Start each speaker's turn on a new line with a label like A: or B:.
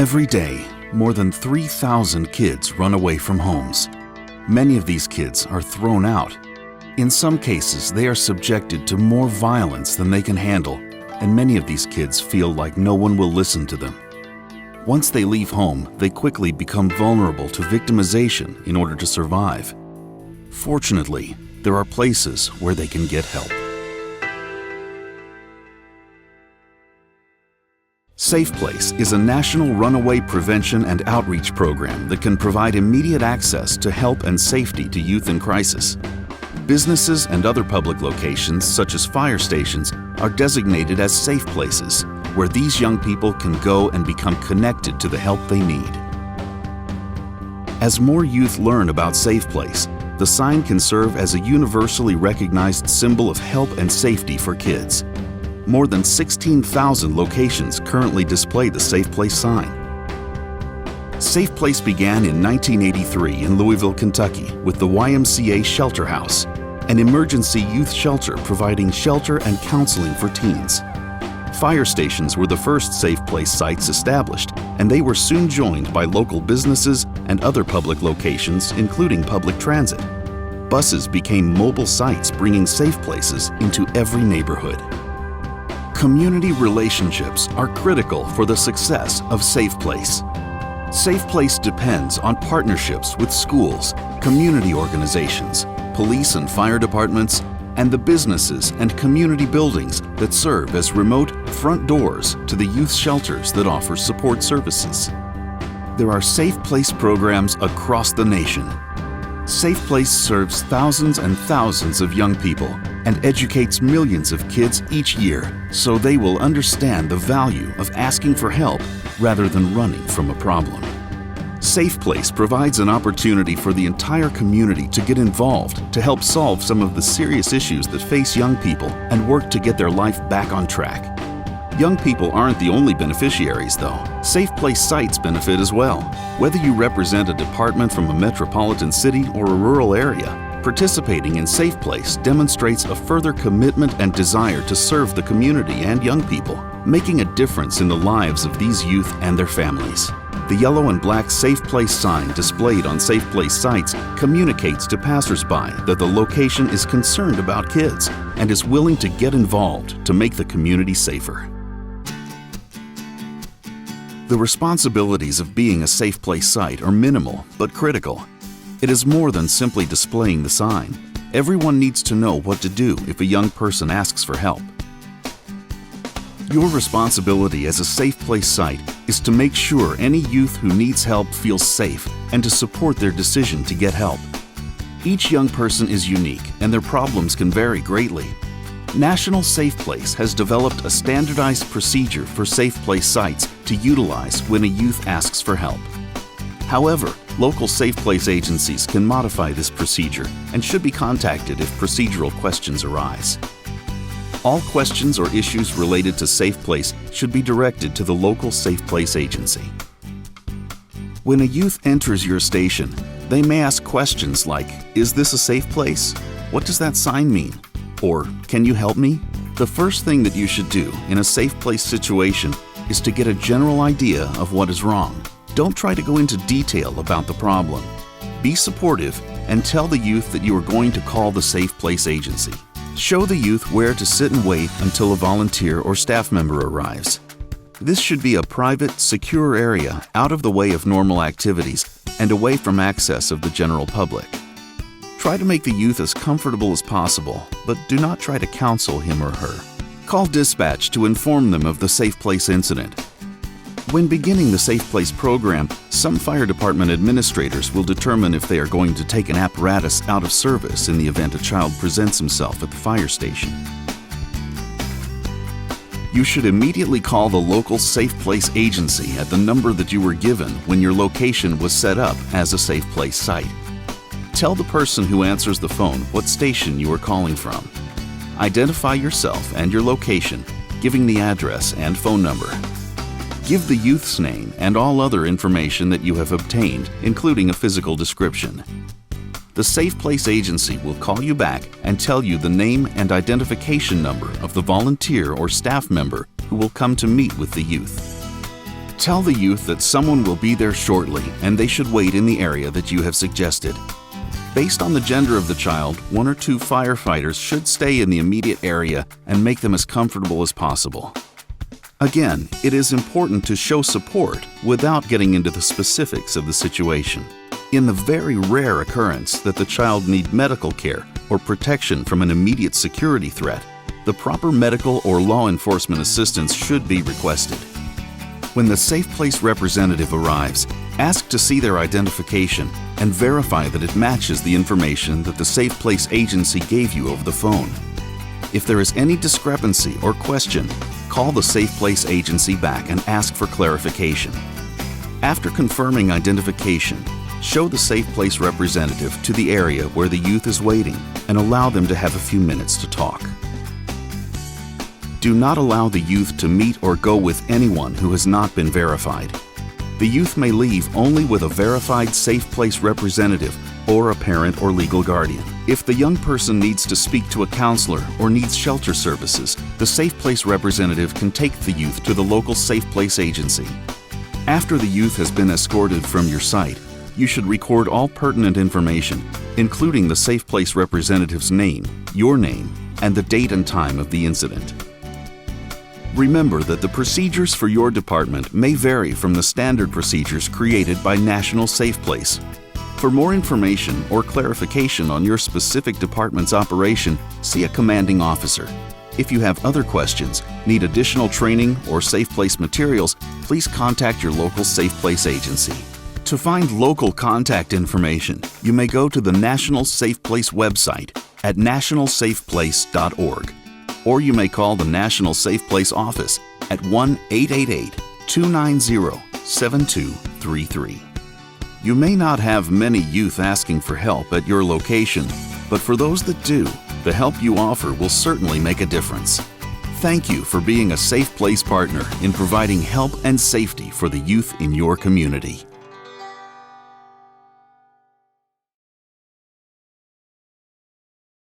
A: Every day, more than 3,000 kids run away from homes. Many of these kids are thrown out. In some cases, they are subjected to more violence than they can handle, and many of these kids feel like no one will listen to them. Once they leave home, they quickly become vulnerable to victimization in order to survive. Fortunately, there are places where they can get help. Safe Place is a national runaway prevention and outreach program that can provide immediate access to help and safety to youth in crisis. Businesses and other public locations, such as fire stations, are designated as safe places, where these young people can go and become connected to the help they need. As more youth learn about Safe Place, the sign can serve as a universally recognized symbol of help and safety for kids. More than 16,000 locations currently display the Safe Place sign. Safe Place began in 1983 in Louisville, Kentucky with the YMCA Shelter House, an emergency youth shelter providing shelter and counseling for teens. Fire stations were the first Safe Place sites established, and they were soon joined by local businesses and other public locations, including public transit. Buses became mobile sites bringing safe places into every neighborhood. Community relationships are critical for the success of Safe Place. Safe Place depends on partnerships with schools, community organizations, police and fire departments, and the businesses and community buildings that serve as remote front doors to the youth shelters that offer support services. There are Safe Place programs across the nation. Safe Place serves thousands and thousands of young people and educates millions of kids each year, so they will understand the value of asking for help rather than running from a problem. Safe Place provides an opportunity for the entire community to get involved to help solve some of the serious issues that face young people and work to get their life back on track. Young people aren't the only beneficiaries, though. Safe Place sites benefit as well. Whether you represent a department from a metropolitan city or a rural area, participating in Safe Place demonstrates a further commitment and desire to serve the community and young people, making a difference in the lives of these youth and their families. The yellow and black Safe Place sign displayed on Safe Place sites communicates to passersby that the location is concerned about kids and is willing to get involved to make the community safer. The responsibilities of being a Safe Place site are minimal but critical. It is more than simply displaying the sign. Everyone needs to know what to do if a young person asks for help. Your responsibility as a Safe Place site is to make sure any youth who needs help feels safe and to support their decision to get help. Each young person is unique and their problems can vary greatly. National Safe Place has developed a standardized procedure for Safe Place sites to utilize when a youth asks for help. However, local Safe Place agencies can modify this procedure and should be contacted if procedural questions arise. All questions or issues related to Safe Place should be directed to the local Safe Place agency. When a youth enters your station, they may ask questions like, "Is this a safe place? What does that sign mean?" Or, "Can you help me?" The first thing that you should do in a Safe Place situation is to get a general idea of what is wrong. Don't try to go into detail about the problem. Be supportive and tell the youth that you are going to call the Safe Place agency. Show the youth where to sit and wait until a volunteer or staff member arrives. This should be a private, secure area out of the way of normal activities and away from access of the general public. Try to make the youth as comfortable as possible, but do not try to counsel him or her. Call dispatch to inform them of the Safe Place incident. When beginning the Safe Place program, some fire department administrators will determine if they are going to take an apparatus out of service in the event a child presents himself at the fire station. You should immediately call the local Safe Place agency at the number that you were given when your location was set up as a Safe Place site. Tell the person who answers the phone what station you are calling from. Identify yourself and your location, giving the address and phone number. Give the youth's name and all other information that you have obtained, including a physical description. The Safe Place agency will call you back and tell you the name and identification number of the volunteer or staff member who will come to meet with the youth. Tell the youth that someone will be there shortly and they should wait in the area that you have suggested. Based on the gender of the child, 1 or 2 firefighters should stay in the immediate area and make them as comfortable as possible. Again, it is important to show support without getting into the specifics of the situation. In the very rare occurrence that the child need medical care or protection from an immediate security threat, the proper medical or law enforcement assistance should be requested. When the Safe Place representative arrives, ask to see their identification and verify that it matches the information that the Safe Place agency gave you over the phone. If there is any discrepancy or question, call the Safe Place agency back and ask for clarification. After confirming identification, show the Safe Place representative to the area where the youth is waiting and allow them to have a few minutes to talk. Do not allow the youth to meet or go with anyone who has not been verified. The youth may leave only with a verified Safe Place representative or a parent or legal guardian. If the young person needs to speak to a counselor or needs shelter services, the Safe Place representative can take the youth to the local Safe Place agency. After the youth has been escorted from your site, you should record all pertinent information, including the Safe Place representative's name, your name, and the date and time of the incident. Remember that the procedures for your department may vary from the standard procedures created by National Safe Place. For more information or clarification on your specific department's operation, see a commanding officer. If you have other questions, need additional training, or Safe Place materials, please contact your local Safe Place agency. To find local contact information, you may go to the National Safe Place website at nationalsafeplace.org. Or you may call the National Safe Place office at 1-888-290-7233. You may not have many youth asking for help at your location, but for those that do, the help you offer will certainly make a difference. Thank you for being a Safe Place partner in providing help and safety for the youth in your community.